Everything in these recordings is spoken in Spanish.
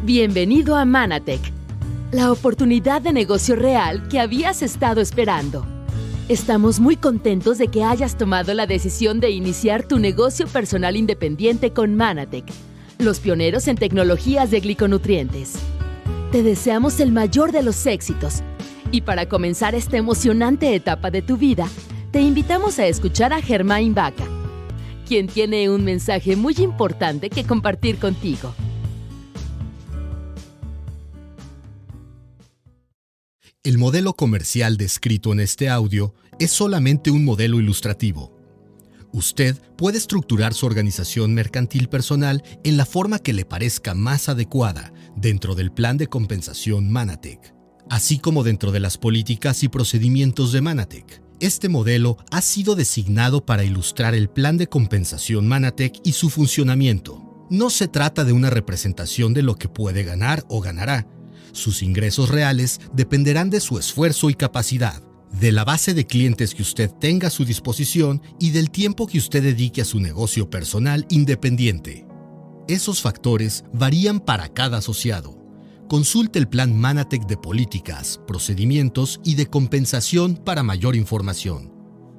Bienvenido a Manatech, la oportunidad de negocio real que habías estado esperando. Estamos muy contentos de que hayas tomado la decisión de iniciar tu negocio personal independiente con Manatech, los pioneros en tecnologías de gliconutrientes. Te deseamos el mayor de los éxitos y para comenzar esta emocionante etapa de tu vida, te invitamos a escuchar a Germain Vaca, quien tiene un mensaje muy importante que compartir contigo. El modelo comercial descrito en este audio es solamente un modelo ilustrativo. Usted puede estructurar su organización mercantil personal en la forma que le parezca más adecuada dentro del plan de compensación Manatech, así como dentro de las políticas y procedimientos de Manatech. Este modelo ha sido designado para ilustrar el plan de compensación Manatech y su funcionamiento. No se trata de una representación de lo que puede ganar o ganará. Sus ingresos reales dependerán de su esfuerzo y capacidad, de la base de clientes que usted tenga a su disposición y del tiempo que usted dedique a su negocio personal independiente. Esos factores varían para cada asociado. Consulte el plan Manatech de políticas, procedimientos y de compensación para mayor información.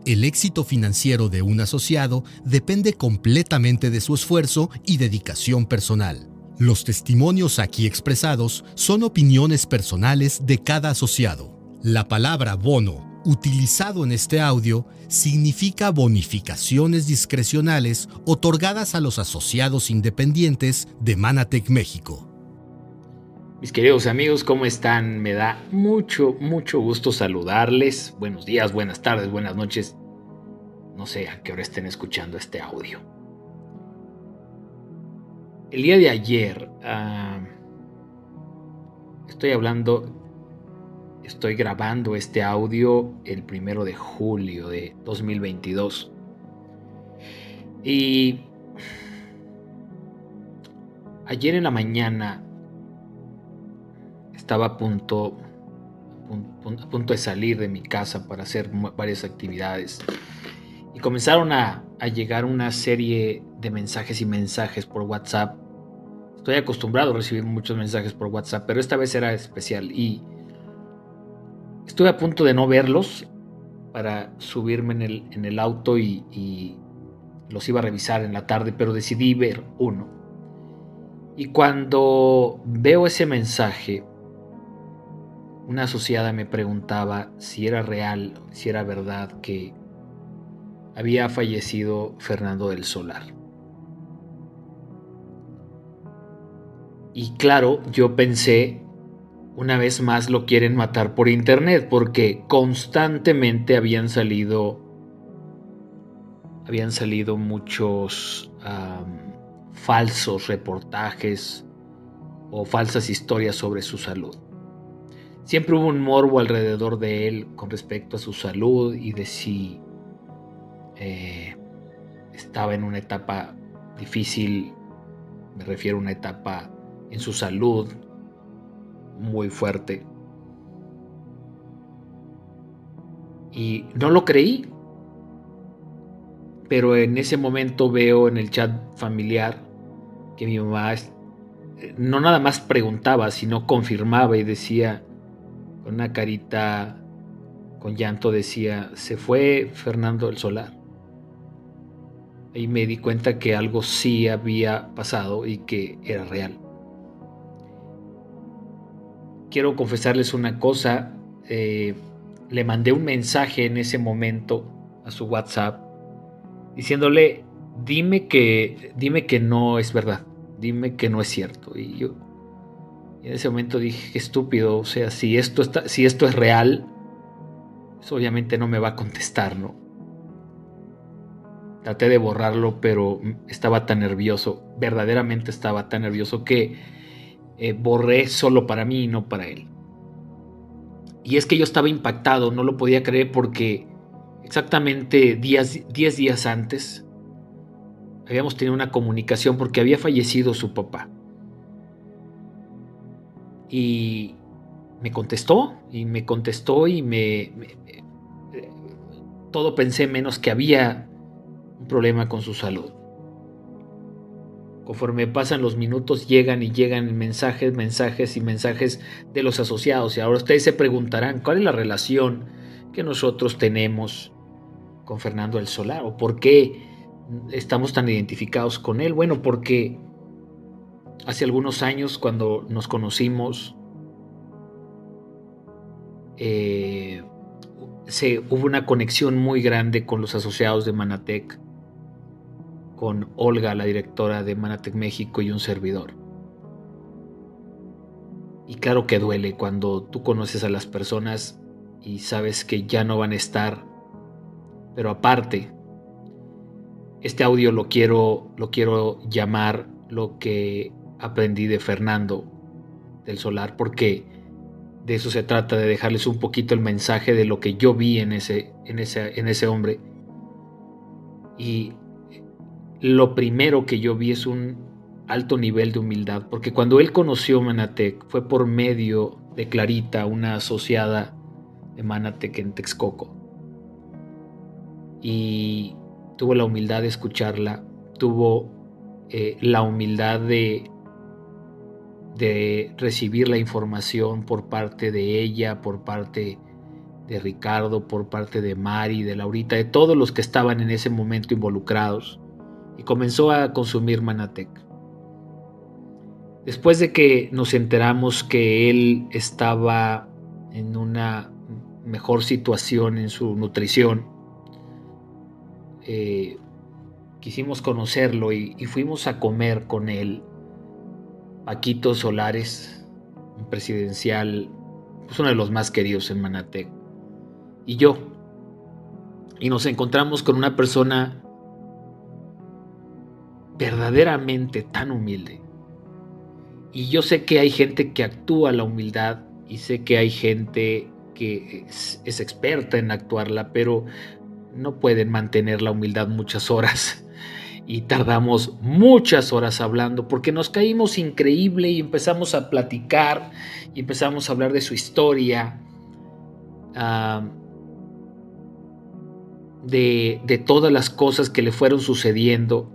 El éxito financiero de un asociado depende completamente de su esfuerzo y dedicación personal. Los testimonios aquí expresados son opiniones personales de cada asociado. La palabra bono, utilizado en este audio, significa bonificaciones discrecionales otorgadas a los asociados independientes de Manatech México. Mis queridos amigos, ¿cómo están? Me da mucho gusto saludarles. Buenos días, buenas tardes, buenas noches. No sé a qué hora estén escuchando este audio. El día de ayer estoy grabando este audio el 1 de julio de 2022. Y ayer en la mañana estaba a punto de salir de mi casa para hacer varias actividades y comenzaron a llegar una serie de mensajes por WhatsApp. Estoy acostumbrado a recibir muchos mensajes por WhatsApp, pero esta vez era especial y estuve a punto de no verlos para subirme en el auto y los iba a revisar en la tarde, pero decidí ver uno. Y cuando veo ese mensaje, una asociada me preguntaba si era real, si era verdad que había fallecido Fernando del Solar. Y claro, yo pensé, una vez más lo quieren matar por internet, porque constantemente habían salido muchos falsos reportajes o falsas historias sobre su salud. Siempre hubo un morbo alrededor de él con respecto a su salud y de si estaba en una etapa difícil, me refiero a una etapa en su salud muy fuerte. Y no lo creí, pero en ese momento veo en el chat familiar que mi mamá no nada más preguntaba, sino confirmaba y decía, con una carita con llanto decía, se fue Fernando del Solar. Ahí me di cuenta que algo sí había pasado y que era real. Quiero confesarles una cosa, le mandé un mensaje en ese momento a su WhatsApp diciéndole, dime que no es verdad, dime que no es cierto. Y yo en ese momento dije, qué estúpido, o sea, si esto es real, pues obviamente no me va a contestar, ¿no? Traté de borrarlo, pero estaba tan nervioso, verdaderamente estaba tan nervioso que borré solo para mí y no para él. Y es que yo estaba impactado, no lo podía creer porque exactamente 10 días antes habíamos tenido una comunicación porque había fallecido su papá. Y me contestó todo pensé menos que había un problema con su salud. Conforme pasan los minutos, llegan y llegan mensajes, mensajes y mensajes de los asociados. Y ahora ustedes se preguntarán, ¿cuál es la relación que nosotros tenemos con Fernando el Solar? ¿O por qué estamos tan identificados con él? Bueno, porque hace algunos años, cuando nos conocimos, hubo una conexión muy grande con los asociados de Manatec, con Olga, la directora de Manatec México, y un servidor. Y claro que duele cuando tú conoces a las personas y sabes que ya no van a estar. Pero aparte, este audio lo quiero llamar Lo que aprendí de Fernando del Solar, porque de eso se trata, de dejarles un poquito el mensaje de lo que yo vi en ese hombre. Y lo primero que yo vi es un alto nivel de humildad, porque cuando él conoció Manatec fue por medio de Clarita, una asociada de Manatec en Texcoco, y tuvo la humildad de escucharla, tuvo la humildad de recibir la información por parte de ella, por parte de Ricardo, por parte de Mari, de Laurita, de todos los que estaban en ese momento involucrados, y comenzó a consumir Manatec. Después de que nos enteramos que él estaba en una mejor situación en su nutrición, quisimos conocerlo y fuimos a comer con él. Paquito Solares, un presidencial, pues uno de los más queridos en Manatec, y yo. Y nos encontramos con una persona verdaderamente tan humilde. Y yo sé que hay gente que actúa la humildad y sé que hay gente que es experta en actuarla, pero no pueden mantener la humildad muchas horas. Y tardamos muchas horas hablando porque nos caímos increíble y empezamos a platicar y empezamos a hablar de su historia, de todas las cosas que le fueron sucediendo.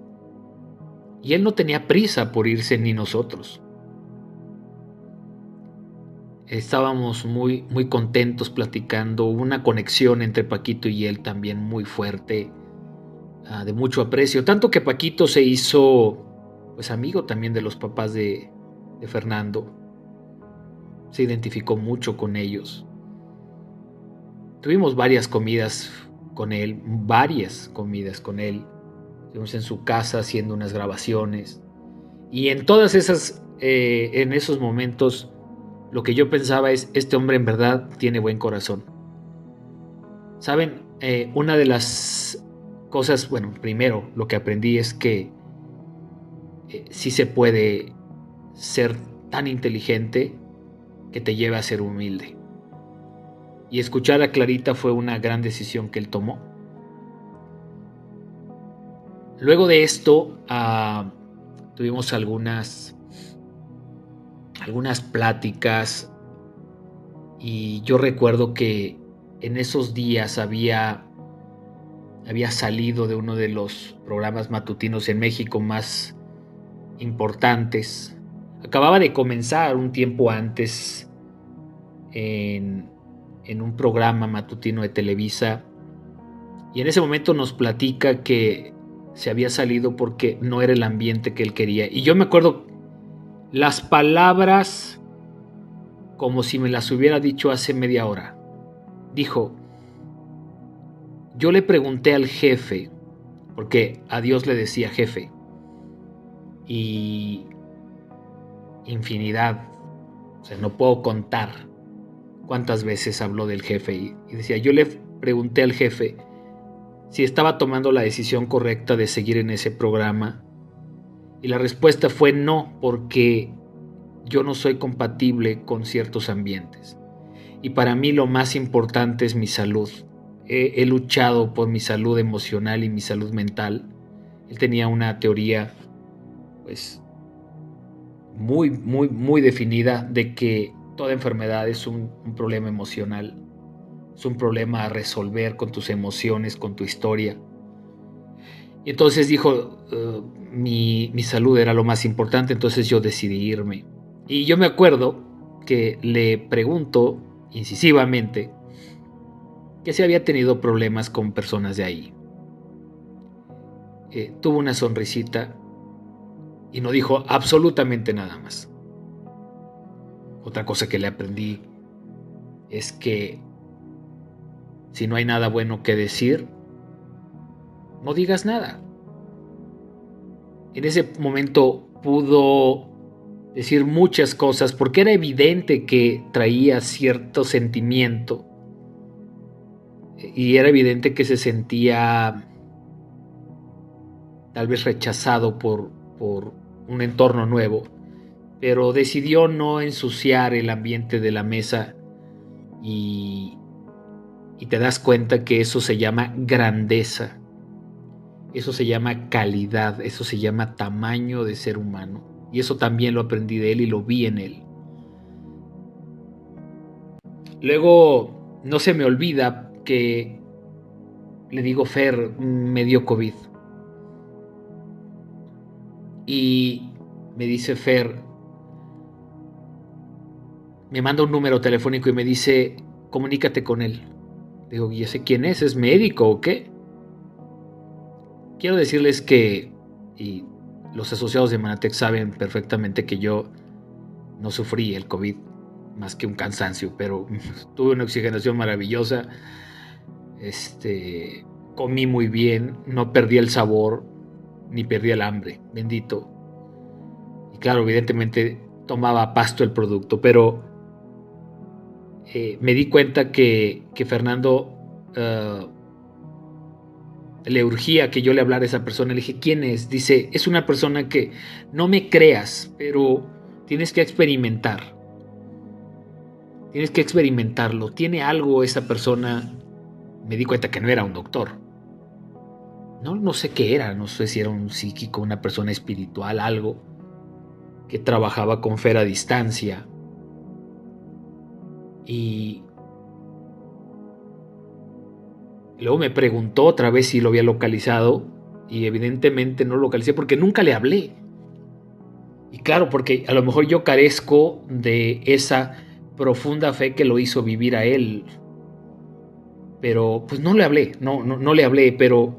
Y él no tenía prisa por irse, ni nosotros. Estábamos muy, muy contentos platicando, una conexión entre Paquito y él también muy fuerte, de mucho aprecio, tanto que Paquito se hizo pues amigo también de los papás de Fernando, se identificó mucho con ellos. Tuvimos varias comidas con él, estuvimos en su casa haciendo unas grabaciones, y en todas esas, en esos momentos, lo que yo pensaba es, este hombre en verdad tiene buen corazón. ¿Saben? Una de las cosas, bueno, primero lo que aprendí es que sí se puede ser tan inteligente que te lleve a ser humilde. Y escuchar a Clarita fue una gran decisión que él tomó. Luego de esto, tuvimos algunas pláticas, y yo recuerdo que en esos días había salido de uno de los programas matutinos en México más importantes. Acababa de comenzar un tiempo antes en un programa matutino de Televisa, y en ese momento nos platica que se había salido porque no era el ambiente que él quería. Y yo me acuerdo las palabras como si me las hubiera dicho hace media hora. Dijo: yo le pregunté al jefe, porque a Dios le decía jefe, y infinidad, o sea, no puedo contar cuántas veces habló del jefe, y decía, yo le pregunté al jefe si estaba tomando la decisión correcta de seguir en ese programa, y la respuesta fue no, porque yo no soy compatible con ciertos ambientes, y para mí lo más importante es mi salud. He luchado por mi salud emocional y mi salud mental. Él tenía una teoría pues muy, muy, muy definida de que toda enfermedad es un problema emocional, es un problema a resolver con tus emociones, con tu historia. Y entonces dijo, mi salud era lo más importante, entonces yo decidí irme. Y yo me acuerdo que le pregunto incisivamente que si había tenido problemas con personas de ahí. Tuvo una sonrisita y no dijo absolutamente nada más. Otra cosa que le aprendí es que si no hay nada bueno que decir, no digas nada. En ese momento pudo decir muchas cosas porque era evidente que traía cierto sentimiento y era evidente que se sentía tal vez rechazado por un entorno nuevo, pero decidió no ensuciar el ambiente de la mesa y te das cuenta que eso se llama grandeza, eso se llama calidad, eso se llama tamaño de ser humano. Y eso también lo aprendí de él y lo vi en él. Luego, no se me olvida que le digo, Fer, me dio COVID. Y me dice Fer, me manda un número telefónico y me dice, comunícate con él. Digo, ¿y ese quién es? ¿Es médico o qué? Quiero decirles que, y los asociados de Manatec saben perfectamente que yo no sufrí el COVID más que un cansancio, pero tuve una oxigenación maravillosa, comí muy bien, no perdí el sabor, ni perdí el hambre, bendito. Y claro, evidentemente tomaba pasto el producto, pero me di cuenta que Fernando le urgía que yo le hablara a esa persona. Le dije, ¿quién es? Dice, es una persona que no me creas, pero tienes que experimentar. Tienes que experimentarlo. Tiene algo esa persona. Me di cuenta que no era un doctor. No sé qué era. No sé si era un psíquico, una persona espiritual, algo que trabajaba con Fer a distancia. Y luego me preguntó otra vez si lo había localizado. Y evidentemente no lo localicé porque nunca le hablé. Y claro, porque a lo mejor yo carezco de esa profunda fe que lo hizo vivir a él. Pero pues no le hablé, no le hablé, pero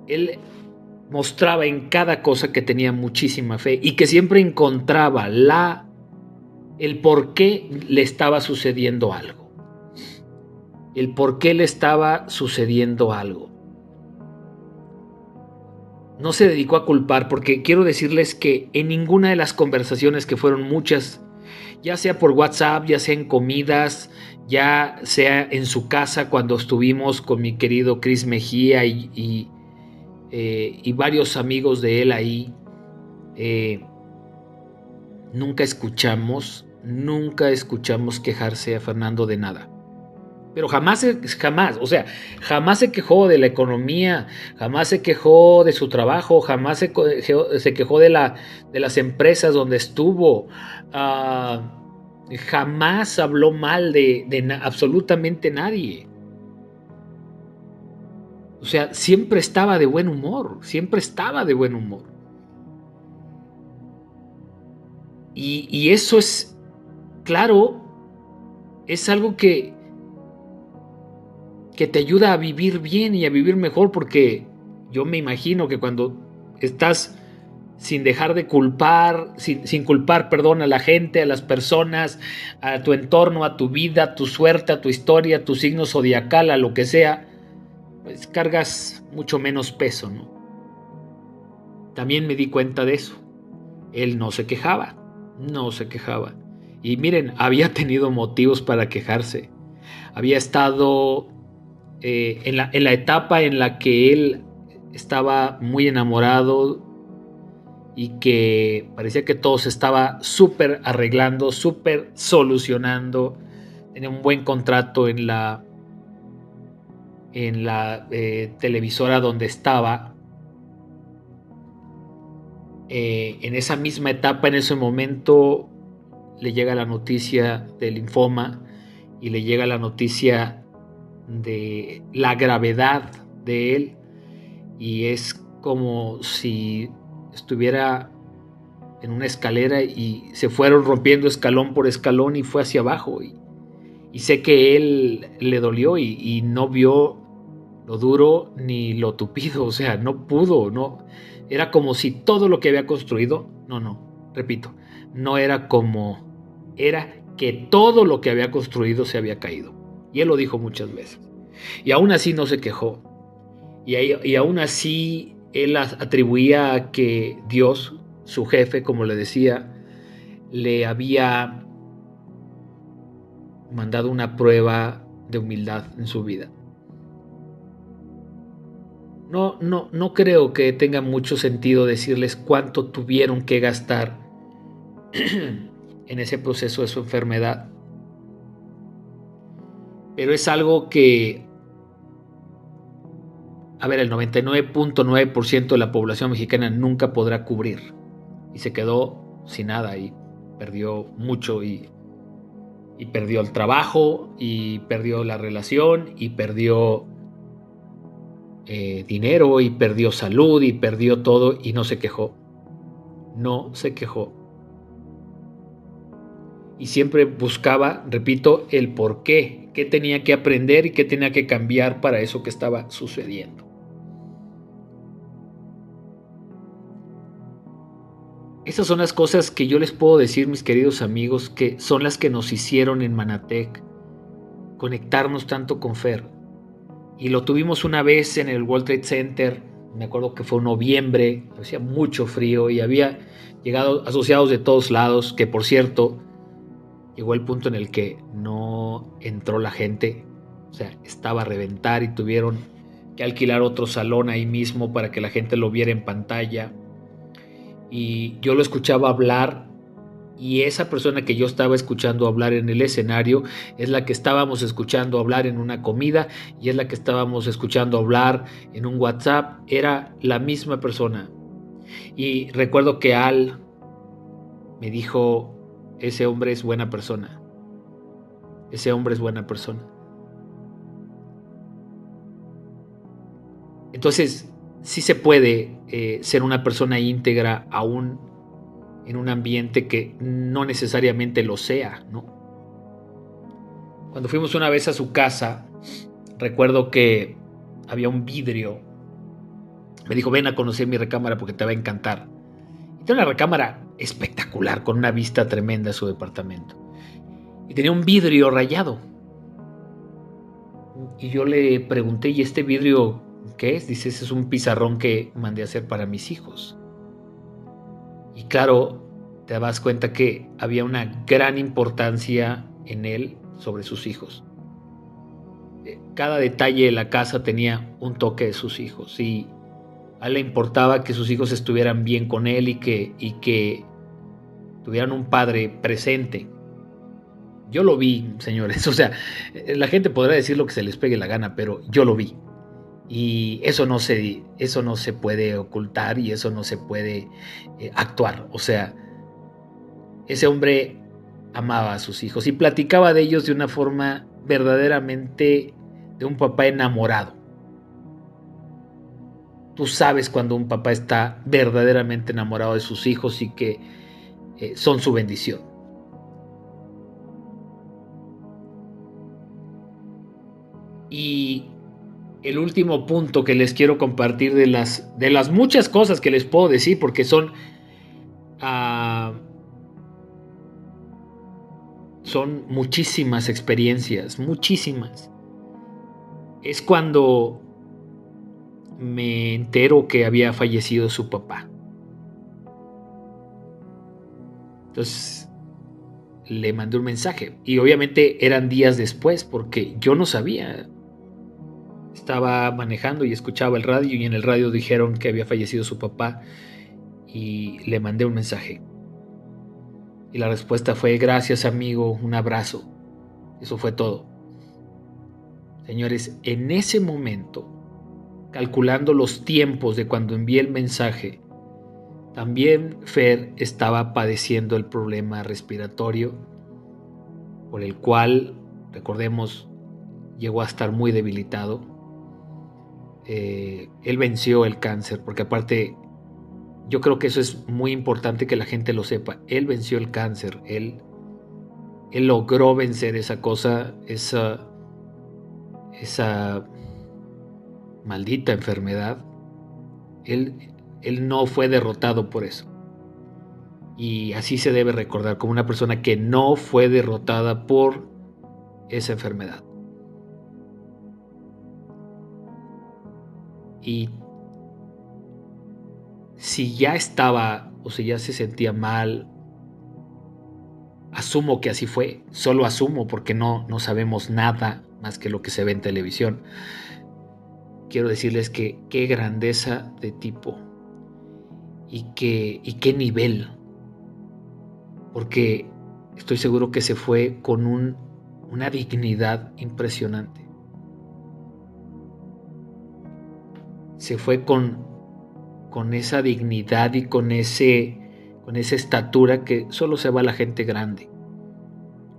él mostraba en cada cosa que tenía muchísima fe y que siempre encontraba el por qué le estaba sucediendo algo. El por qué le estaba sucediendo algo. No se dedicó a culpar, porque quiero decirles que en ninguna de las conversaciones, que fueron muchas, ya sea por WhatsApp, ya sea en comidas, ya sea en su casa cuando estuvimos con mi querido Chris Mejía y varios amigos de él ahí, nunca escuchamos quejarse a Fernando de nada. Pero jamás, o sea, jamás se quejó de la economía, jamás se quejó de su trabajo, jamás se quejó de las empresas donde estuvo, jamás habló mal de absolutamente nadie. O sea, siempre estaba de buen humor, Y eso es, claro, es algo que te ayuda a vivir bien y a vivir mejor, porque yo me imagino que cuando estás sin dejar de culpar, sin culpar, perdón, a la gente, a las personas, a tu entorno, a tu vida, a tu suerte, a tu historia, a tu signo zodiacal, a lo que sea, pues cargas mucho menos peso, ¿no? También me di cuenta de eso. Él no se quejaba. Y miren, había tenido motivos para quejarse. Había estado en la etapa en la que él estaba muy enamorado y que parecía que todo se estaba súper arreglando, súper solucionando. Tenía un buen contrato en la televisora donde estaba. En esa misma etapa, en ese momento, le llega la noticia del linfoma y le llega la noticia de la gravedad de él, y es como si estuviera en una escalera y se fueron rompiendo escalón por escalón y fue hacia abajo. Y sé que él le dolió y no vio lo duro ni lo tupido, o sea, no pudo, no. Era como si todo lo que había construido, repito, no era como, era que todo lo que había construido se había caído. Y él lo dijo muchas veces. Y aún así no se quejó. Y aún así él atribuía a que Dios, su jefe, como le decía, le había mandado una prueba de humildad en su vida. No creo que tenga mucho sentido decirles cuánto tuvieron que gastar en ese proceso de su enfermedad. Pero es algo que, el 99.9% de la población mexicana nunca podrá cubrir. Y se quedó sin nada y perdió mucho y perdió el trabajo y perdió la relación y perdió dinero y perdió salud y perdió todo y no se quejó. No se quejó. Y siempre buscaba, repito, el por qué tenía que aprender y qué tenía que cambiar para eso que estaba sucediendo. Esas son las cosas que yo les puedo decir, mis queridos amigos, que son las que nos hicieron en Manatec conectarnos tanto con Fer. Y lo tuvimos una vez en el World Trade Center, me acuerdo que fue en noviembre, hacía mucho frío y había llegado asociados de todos lados, que por cierto, llegó el punto en el que no entró la gente, o sea, estaba a reventar y tuvieron que alquilar otro salón ahí mismo para que la gente lo viera en pantalla. Y yo lo escuchaba hablar y esa persona que yo estaba escuchando hablar en el escenario es la que estábamos escuchando hablar en una comida y es la que estábamos escuchando hablar en un WhatsApp. Era la misma persona. Y recuerdo que Al me dijo, ese hombre es buena persona. Ese hombre es buena persona. Entonces, sí se puede ser una persona íntegra aún en un ambiente que no necesariamente lo sea, ¿no? Cuando fuimos una vez a su casa, recuerdo que había un vidrio. Me dijo, ven a conocer mi recámara porque te va a encantar. Y tenía una recámara espectacular, con una vista tremenda a su departamento. Y tenía un vidrio rayado. Y yo le pregunté, ¿y este vidrio qué es? Dice, ese es un pizarrón que mandé a hacer para mis hijos. Y claro, te das cuenta que había una gran importancia en él sobre sus hijos. Cada detalle de la casa tenía un toque de sus hijos y a él le importaba que sus hijos estuvieran bien con él y que tuvieran un padre presente. Yo lo vi, señores, o sea, la gente podrá decir lo que se les pegue la gana, pero yo lo vi. Y eso no se puede ocultar y eso no se puede actuar. O sea, ese hombre amaba a sus hijos y platicaba de ellos de una forma verdaderamente de un papá enamorado. Tú sabes cuando un papá está verdaderamente enamorado de sus hijos y que son su bendición. Y el último punto que les quiero compartir de las muchas cosas que les puedo decir, porque son muchísimas experiencias, muchísimas. Es cuando me entero que había fallecido su papá. Entonces le mandé un mensaje y obviamente eran días después porque yo no sabía. Estaba manejando y escuchaba el radio y en el radio dijeron que había fallecido su papá y le mandé un mensaje. Y la respuesta fue, gracias amigo, un abrazo. Eso fue todo. Señores, en ese momento, calculando los tiempos de cuando envié el mensaje, también Fer estaba padeciendo el problema respiratorio, por el cual, recordemos, llegó a estar muy debilitado. él venció el cáncer, porque aparte yo creo que eso es muy importante que la gente lo sepa. Él venció el cáncer, él logró vencer esa cosa, esa maldita enfermedad. Él no fue derrotado por eso. Y así se debe recordar, como una persona que no fue derrotada por esa enfermedad. Y si ya estaba o si ya se sentía mal, asumo que así fue, solo asumo porque no sabemos nada más que lo que se ve en televisión. Quiero decirles que qué grandeza de tipo y qué nivel, porque estoy seguro que se fue con una dignidad impresionante. Se fue con esa dignidad y con esa estatura que solo se va la gente grande.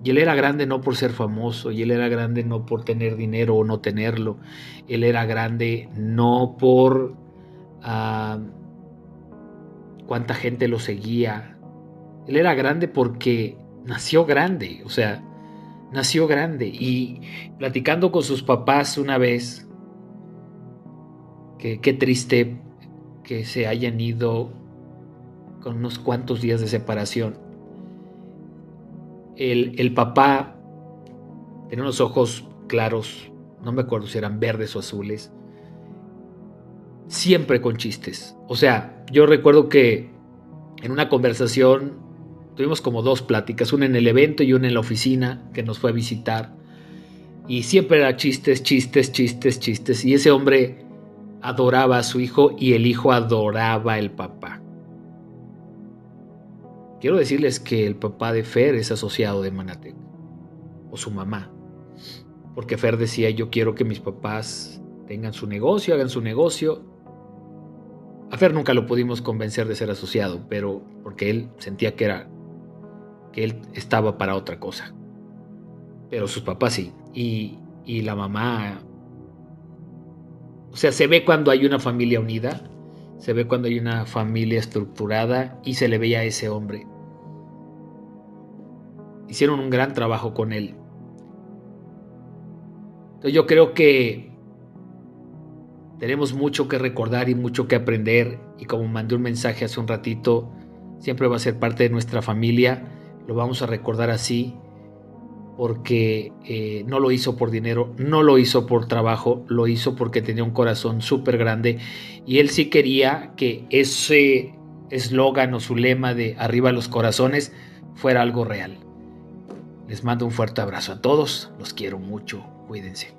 Y él era grande no por ser famoso, y él era grande no por tener dinero o no tenerlo. Él era grande no por cuánta gente lo seguía. Él era grande porque nació grande, o sea, nació grande. Y platicando con sus papás una vez, que qué triste que se hayan ido con unos cuantos días de separación. El papá tenía unos ojos claros, no me acuerdo si eran verdes o azules, siempre con chistes. O sea, yo recuerdo que en una conversación tuvimos como dos pláticas, una en el evento y una en la oficina que nos fue a visitar. Y siempre era chistes, chistes, chistes, chistes. Y ese hombre adoraba a su hijo y el hijo adoraba al papá. Quiero decirles que el papá de Fer es asociado de Manatec, o su mamá, porque Fer decía: yo quiero que mis papás tengan su negocio, hagan su negocio. A Fer nunca lo pudimos convencer de ser asociado, pero porque él sentía que él estaba para otra cosa, pero sus papás sí, y la mamá. O sea, se ve cuando hay una familia unida, se ve cuando hay una familia estructurada, y se le veía a ese hombre. Hicieron un gran trabajo con él. Entonces yo creo que tenemos mucho que recordar y mucho que aprender, y como mandé un mensaje hace un ratito, siempre va a ser parte de nuestra familia, lo vamos a recordar así, porque no lo hizo por dinero, no lo hizo por trabajo, lo hizo porque tenía un corazón súper grande, y él sí quería que ese eslogan o su lema de arriba los corazones fuera algo real. Les mando un fuerte abrazo a todos, los quiero mucho, cuídense.